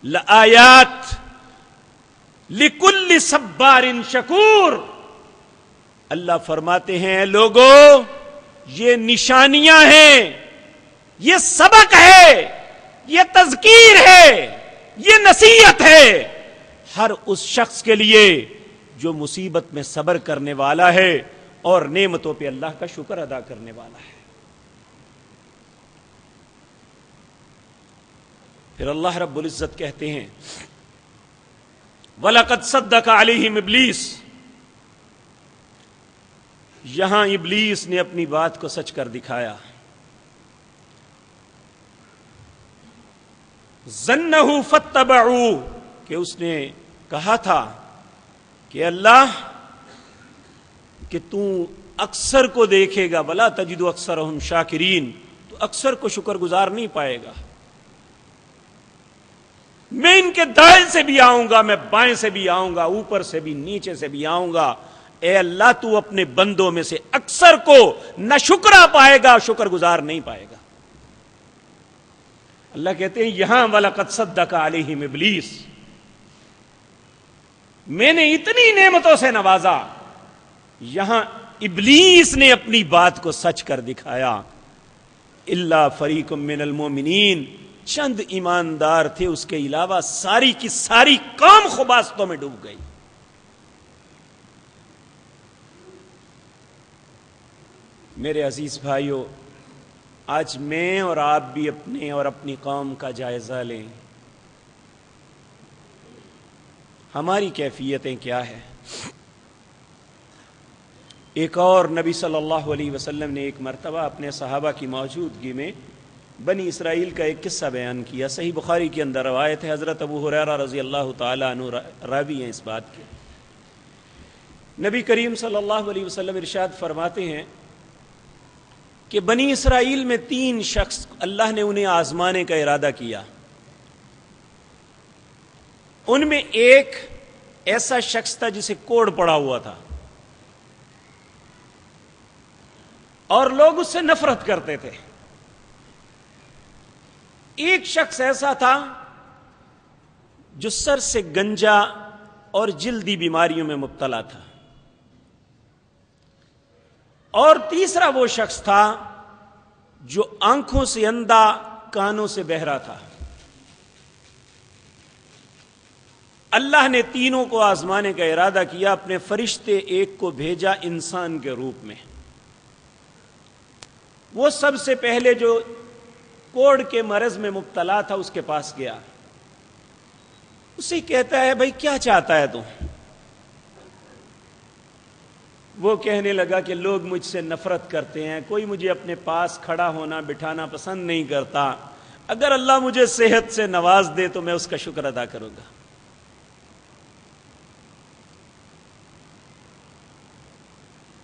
لَآيَاتٍ لِكُلِّ صَبَّارٍ صبار شکور. اللہ فرماتے ہیں لوگوں یہ نشانیاں ہیں، یہ سبق ہے، یہ تذکیر ہے، یہ نصیحت ہے ہر اس شخص کے لیے جو مصیبت میں صبر کرنے والا ہے اور نعمتوں پہ اللہ کا شکر ادا کرنے والا ہے. پھر اللہ رب العزت کہتے ہیں وَلَقَدْ صَدَّقَ عَلَيْهِمْ إِبْلِيسُ. یہاں ابلیس نے اپنی بات کو سچ کر دکھایا. ظنه فاتبعوه کہ اس نے کہا تھا کہ اللہ کہ تو اکثر کو دیکھے گا، وَلَا تَجِدُ أَكْثَرَهُمْ شَاكِرِينَ، تو اکثر کو شکر گزار نہیں پائے گا. میں ان کے دائیں سے بھی آؤں گا، میں بائیں سے بھی آؤں گا، اوپر سے بھی نیچے سے بھی آؤں گا. اے اللہ تو اپنے بندوں میں سے اکثر کو نہ شکرا پائے گا، شکر گزار نہیں پائے گا. اللہ کہتے ہیں یہاں وَلَقَدْ صَدَّقَ عَلَيْهِمْ إِبْلِيسُ، میں نے اتنی نعمتوں سے نوازا. یہاں ابلیس نے اپنی بات کو سچ کر دکھایا. إِلَّا فَرِيقٌ مِّنَ الْمُؤْمِنِينَ، چند ایماندار تھے، اس کے علاوہ ساری کی ساری قوم خباستوں میں ڈوب گئی. میرے عزیز بھائیوں، آج میں اور آپ بھی اپنے اور اپنی قوم کا جائزہ لیں. ہماری کیفیتیں کیا ہیں؟ ایک اور نبی صلی اللہ علیہ وسلم نے ایک مرتبہ اپنے صحابہ کی موجودگی میں بنی اسرائیل کا ایک قصہ بیان کیا. صحیح بخاری کے اندر روایت ہے، حضرت ابو ہریرہ رضی اللہ تعالی عنہ راوی ہیں اس بات کے. نبی کریم صلی اللہ علیہ وسلم ارشاد فرماتے ہیں کہ بنی اسرائیل میں 3 شخص اللہ نے انہیں آزمانے کا ارادہ کیا. ان میں ایک ایسا شخص تھا جسے کوڑ پڑا ہوا تھا اور لوگ اس سے نفرت کرتے تھے. ایک شخص ایسا تھا جو سر سے گنجا اور جلدی بیماریوں میں مبتلا تھا. اور تیسرا وہ شخص تھا جو آنکھوں سے اندھا، کانوں سے بہرا تھا. اللہ نے تینوں کو آزمانے کا ارادہ کیا. اپنے فرشتے ایک کو بھیجا انسان کے روپ میں. وہ سب سے پہلے جو کوڑ کے مرض میں مبتلا تھا اس کے پاس گیا. اسے کہتا ہے بھائی کیا چاہتا ہے تو؟ وہ کہنے لگا کہ لوگ مجھ سے نفرت کرتے ہیں، کوئی مجھے اپنے پاس کھڑا ہونا بٹھانا پسند نہیں کرتا. اگر اللہ مجھے صحت سے نواز دے تو میں اس کا شکر ادا کروں گا.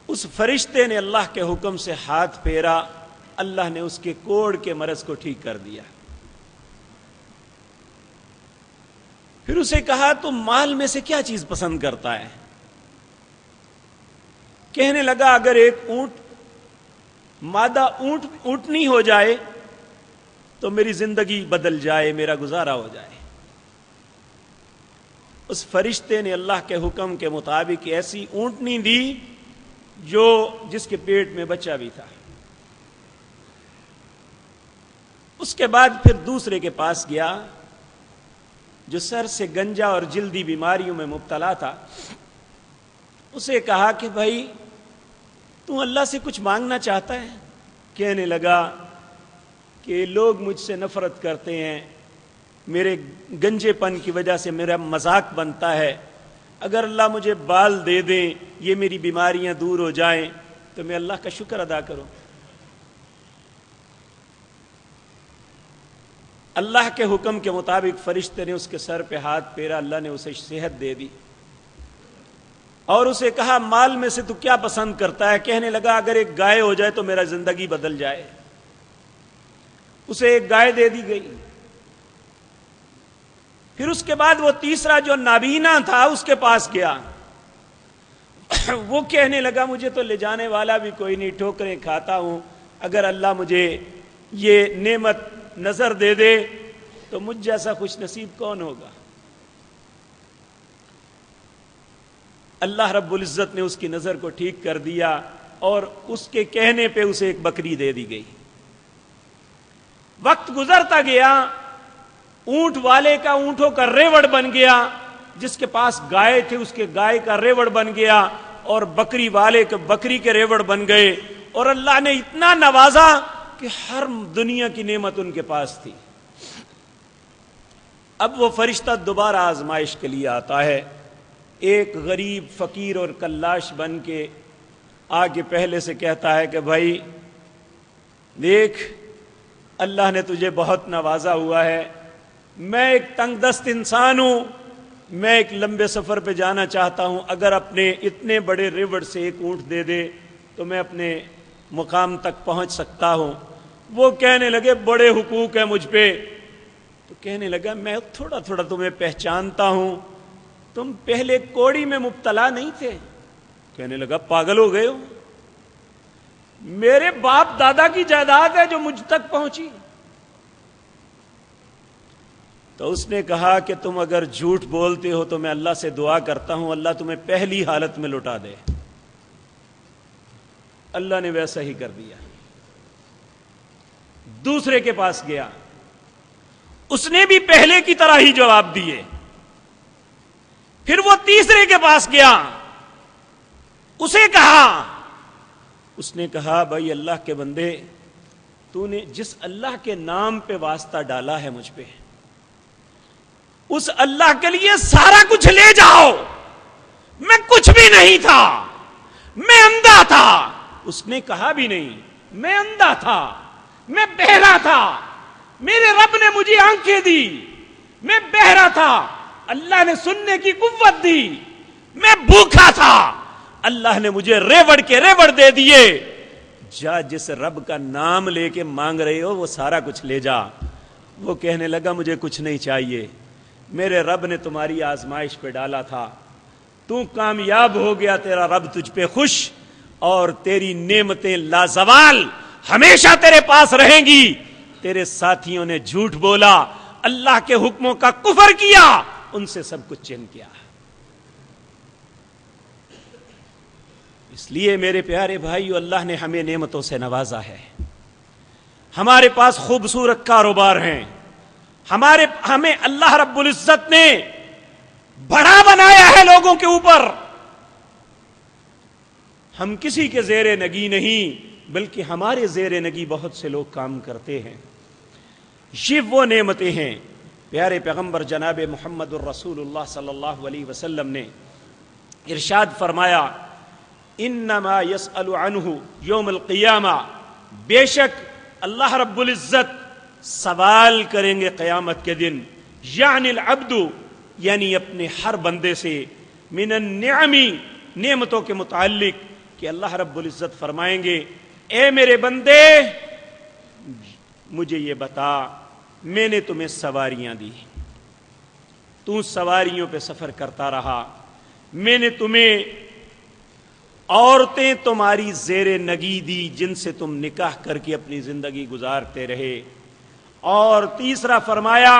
اس فرشتے نے اللہ کے حکم سے ہاتھ پھیرا، اللہ نے اس کے کوڑ کے مرض کو ٹھیک کر دیا. پھر اسے کہا تو مال میں سے کیا چیز پسند کرتا ہے؟ کہنے لگا اگر ایک اونٹ مادہ اونٹنی ہو جائے تو میری زندگی بدل جائے، میرا گزارا ہو جائے. اس فرشتے نے اللہ کے حکم کے مطابق ایسی اونٹنی دی جس کے پیٹ میں بچہ بھی تھا. اس کے بعد پھر دوسرے کے پاس گیا جو سر سے گنجا اور جلدی بیماریوں میں مبتلا تھا. اسے کہا کہ بھائی تو اللہ سے کچھ مانگنا چاہتا ہے؟ کہنے لگا کہ لوگ مجھ سے نفرت کرتے ہیں، میرے گنجے پن کی وجہ سے میرا مذاق بنتا ہے. اگر اللہ مجھے بال دے دیں، یہ میری بیماریاں دور ہو جائیں تو میں اللہ کا شکر ادا کروں. اللہ کے حکم کے مطابق فرشتے نے اس کے سر پہ ہاتھ پھیرا، اللہ نے اسے صحت دے دی. اور اسے کہا مال میں سے تو کیا پسند کرتا ہے؟ کہنے لگا اگر ایک گائے ہو جائے تو میرا زندگی بدل جائے. اسے ایک گائے دے دی گئی. پھر اس کے بعد وہ تیسرا جو نابینا تھا اس کے پاس گیا. وہ کہنے لگا مجھے تو لے جانے والا بھی کوئی نہیں، ٹھوکریں کھاتا ہوں، اگر اللہ مجھے یہ نعمت نظر دے دے تو مجھ جیسا خوش نصیب کون ہوگا. اللہ رب العزت نے اس کی نظر کو ٹھیک کر دیا اور اس کے کہنے پہ اسے ایک بکری دے دی گئی. وقت گزرتا گیا، اونٹ والے کا اونٹوں کا ریوڑ بن گیا، جس کے پاس گائے تھے اس کے گائے کا ریوڑ بن گیا، اور بکری والے کے بکری کے ریوڑ بن گئے. اور اللہ نے اتنا نوازا کہ ہر دنیا کی نعمت ان کے پاس تھی. اب وہ فرشتہ دوبارہ آزمائش کے لیے آتا ہے، ایک غریب فقیر اور کلاش بن کے آگے پہلے سے کہتا ہے کہ بھائی دیکھ، اللہ نے تجھے بہت نوازا ہوا ہے، میں ایک تنگ دست انسان ہوں، میں ایک لمبے سفر پہ جانا چاہتا ہوں، اگر اپنے اتنے بڑے ریوڑ سے ایک اونٹ دے دے تو میں اپنے مقام تک پہنچ سکتا ہوں. وہ کہنے لگے بڑے حقوق ہیں مجھ پہ. تو کہنے لگا میں تھوڑا تھوڑا تمہیں پہچانتا ہوں، تم پہلے کوڑی میں مبتلا نہیں تھے. کہنے لگا پاگل ہو گئے ہو، میرے باپ دادا کی جائیداد ہے جو مجھ تک پہنچی. تو اس نے کہا کہ تم اگر جھوٹ بولتے ہو تو میں اللہ سے دعا کرتا ہوں اللہ تمہیں پہلی حالت میں لوٹا دے. اللہ نے ویسا ہی کر دیا. دوسرے کے پاس گیا، اس نے بھی پہلے کی طرح ہی جواب دیے. پھر وہ تیسرے کے پاس گیا، اسے کہا، اس نے کہا بھائی اللہ کے بندے، تو نے جس اللہ کے نام پہ واسطہ ڈالا ہے مجھ پہ، اس اللہ کے لیے سارا کچھ لے جاؤ. میں کچھ بھی نہیں تھا، میں اندھا تھا. اس نے کہا بھی نہیں میں اندھا تھا، میں بہرا تھا، میرے رب نے مجھے آنکھیں دی، میں بہرا تھا، اللہ نے سننے کی قوت دی، میں بھوکا تھا، اللہ نے مجھے ریوڑ کے ریوڑ دے دیے. جا جس رب کا نام لے کے مانگ رہے ہو وہ سارا کچھ لے جا. وہ کہنے لگا مجھے کچھ نہیں چاہیے، میرے رب نے تمہاری آزمائش پہ ڈالا تھا، تو کامیاب ہو گیا، تیرا رب تجھ پہ خوش، اور تیری نعمتیں لازوال ہمیشہ تیرے پاس رہیں گی. تیرے ساتھیوں نے جھوٹ بولا، اللہ کے حکموں کا کفر کیا، ان سے سب کچھ چھین کیا. اس لیے میرے پیارے بھائیو، اللہ نے ہمیں نعمتوں سے نوازا ہے. ہمارے پاس خوبصورت کاروبار ہیں، ہمیں اللہ رب العزت نے بڑا بنایا ہے لوگوں کے اوپر. ہم کسی کے زیر نگی نہیں، بلکہ ہمارے زیر نگی بہت سے لوگ کام کرتے ہیں. یہ وہ نعمتیں ہیں. پیارے پیغمبر جناب محمد الرسول اللہ صلی اللہ علیہ وسلم نے ارشاد فرمایا، انما يسأل عنہ یوم القیامہ، بے شک اللہ رب العزت سوال کریں گے قیامت کے دن، یعنی العبد، یعنی اپنے ہر بندے سے، من النعم، نعمتوں کے متعلق، کہ اللہ رب العزت فرمائیں گے اے میرے بندے مجھے یہ بتا، میں نے تمہیں سواریاں دی، تو سواریوں پہ سفر کرتا رہا، میں نے تمہیں عورتیں تمہاری زیر نگی دی جن سے تم نکاح کر کے اپنی زندگی گزارتے رہے، اور تیسرا فرمایا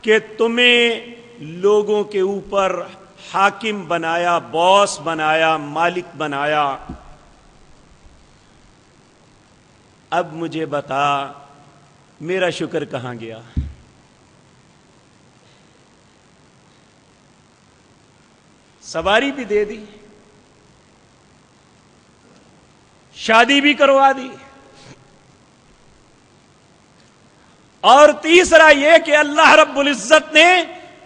کہ تمہیں لوگوں کے اوپر حاکم بنایا، باس بنایا، مالک بنایا. اب مجھے بتا میرا شکر کہاں گیا؟ سواری بھی دے دی، شادی بھی کروا دی، اور تیسرا یہ کہ اللہ رب العزت نے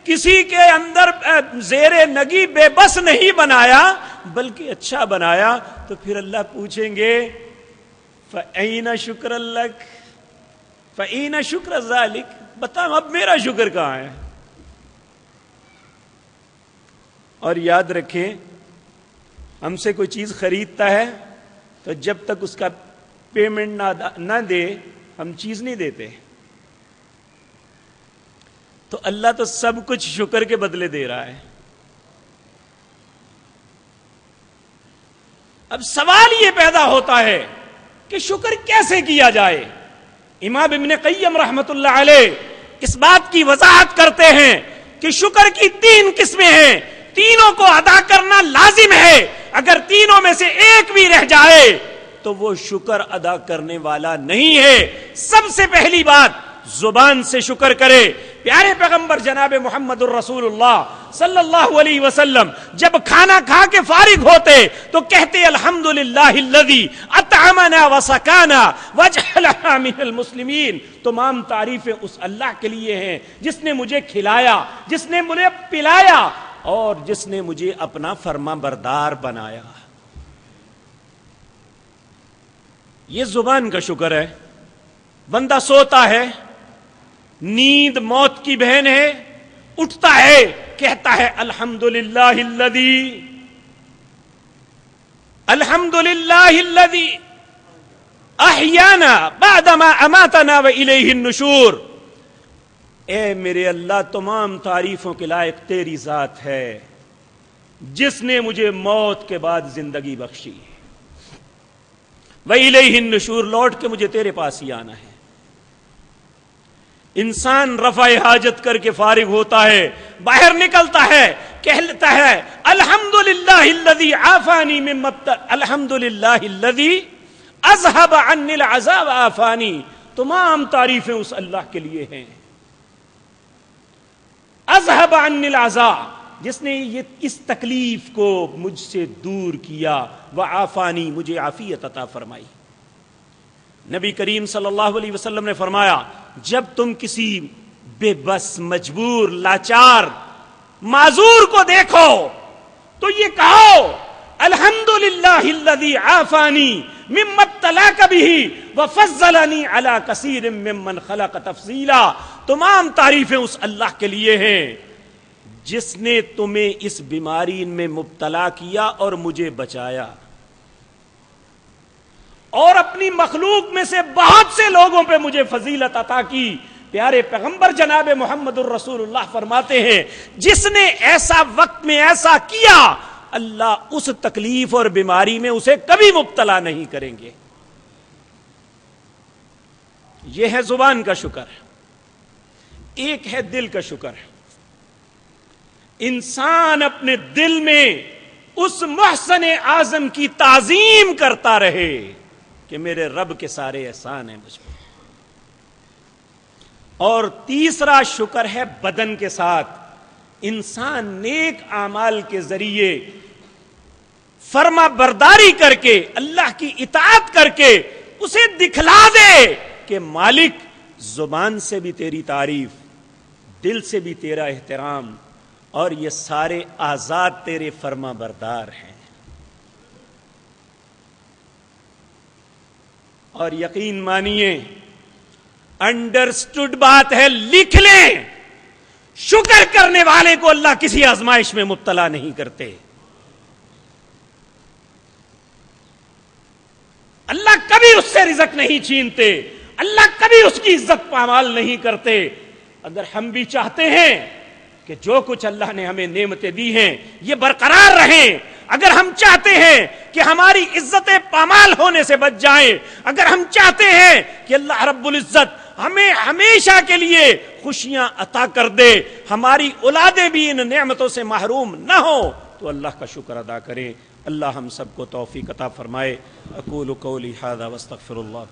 کسی کے اندر زیر نگی بے بس نہیں بنایا بلکہ اچھا بنایا. تو پھر اللہ پوچھیں گے فَأَيْنَ شُكْرَ لَكَ فَأَيْنَ شُكْرَ ذَلِكَ، بتا اب میرا شکر کہاں ہے؟ اور یاد رکھیں، ہم سے کوئی چیز خریدتا ہے تو جب تک اس کا پیمنٹ نہ دے ہم چیز نہیں دیتے. تو اللہ تو سب کچھ شکر کے بدلے دے رہا ہے. اب سوال یہ پیدا ہوتا ہے کہ شکر کیسے کیا جائے. امام ابن قیم رحمت اللہ علیہ اس بات کی وضاحت کرتے ہیں کہ شکر کی 3 قسمیں ہیں. تینوں کو ادا کرنا لازم ہے. اگر تینوں میں سے ایک بھی رہ جائے تو وہ شکر ادا کرنے والا نہیں ہے. سب سے پہلی بات زبان سے شکر کرے. پیارے پیغمبر جناب محمد الرسول اللہ صلی اللہ علیہ وسلم جب کھانا کھا کے فارغ ہوتے تو کہتے الحمدللہ الذی اطعمنا وسقانا وجعلنا من المسلمین. تمام تعریفیں اس اللہ کے لیے ہیں جس نے مجھے کھلایا, جس نے مجھے پلایا اور جس نے مجھے اپنا فرما بردار بنایا. یہ زبان کا شکر ہے. بندہ سوتا ہے, نیند موت کی بہن ہے, اٹھتا ہے کہتا ہے الحمدللہ الذی احیانا بعدما اماتنا والیہ النشور. اے میرے اللہ, تمام تعریفوں کے لائق تیری ذات ہے جس نے مجھے موت کے بعد زندگی بخشی. وَإِلَيْهِ النُّشُورُ, لوٹ کے مجھے تیرے پاس ہی آنا ہے. انسان رفع حاجت کر کے فارغ ہوتا ہے, باہر نکلتا ہے, کہتا ہے الحمدللہ الذی عافانی مما الحمدللہ الذی اذهب عنی العذاب عافانی. تمام تعریفیں اس اللہ کے لیے ہیں. اذهب عنی العذاب, جس نے یہ اس تکلیف کو مجھ سے دور کیا, وعافانی, مجھے عافیت عطا فرمائی. نبی کریم صلی اللہ علیہ وسلم نے فرمایا جب تم کسی بے بس, مجبور, لاچار, معذور کو دیکھو تو یہ کہو الحمدللہ الذی عافانی مما ابتلاک بہ وفضلنی علی کثیر ممن خلق تفضیلا. تمام تعریفیں اس اللہ کے لیے ہیں جس نے تمہیں اس بیماری میں مبتلا کیا اور مجھے بچایا, اور اپنی مخلوق میں سے بہت سے لوگوں پہ مجھے فضیلت عطا کی. پیارے پیغمبر جناب محمد الرسول اللہ فرماتے ہیں جس نے ایسا وقت میں ایسا کیا, اللہ اس تکلیف اور بیماری میں اسے کبھی مبتلا نہیں کریں گے. یہ ہے زبان کا شکر. ایک ہے دل کا شکر. انسان اپنے دل میں اس محسن اعظم کی تعظیم کرتا رہے کہ میرے رب کے سارے احسان ہیں مجھ پر. اور تیسرا شکر ہے بدن کے ساتھ. انسان نیک اعمال کے ذریعے فرما برداری کر کے, اللہ کی اطاعت کر کے اسے دکھلا دے کہ مالک زبان سے بھی تیری تعریف, دل سے بھی تیرا احترام, اور یہ سارے آزاد تیرے فرما بردار ہیں. اور یقین مانیے, انڈرسٹوڈ بات ہے, لکھ لیں, شکر کرنے والے کو اللہ کسی آزمائش میں مبتلا نہیں کرتے. اللہ کبھی اس سے رزق نہیں چھینتے, اللہ کبھی اس کی عزت پامال نہیں کرتے. اگر ہم بھی چاہتے ہیں کہ جو کچھ اللہ نے ہمیں نعمتیں دی ہیں یہ برقرار رہیں, اگر ہم چاہتے ہیں کہ ہماری عزتیں پامال ہونے سے بچ جائیں, اگر ہم چاہتے ہیں کہ اللہ رب العزت ہمیں ہمیشہ کے لیے خوشیاں عطا کر دے, ہماری اولادیں بھی ان نعمتوں سے محروم نہ ہو, تو اللہ کا شکر ادا کریں. اللہ ہم سب کو توفیق عطا فرمائے. اقول قولی ھذا واستغفر اللہ.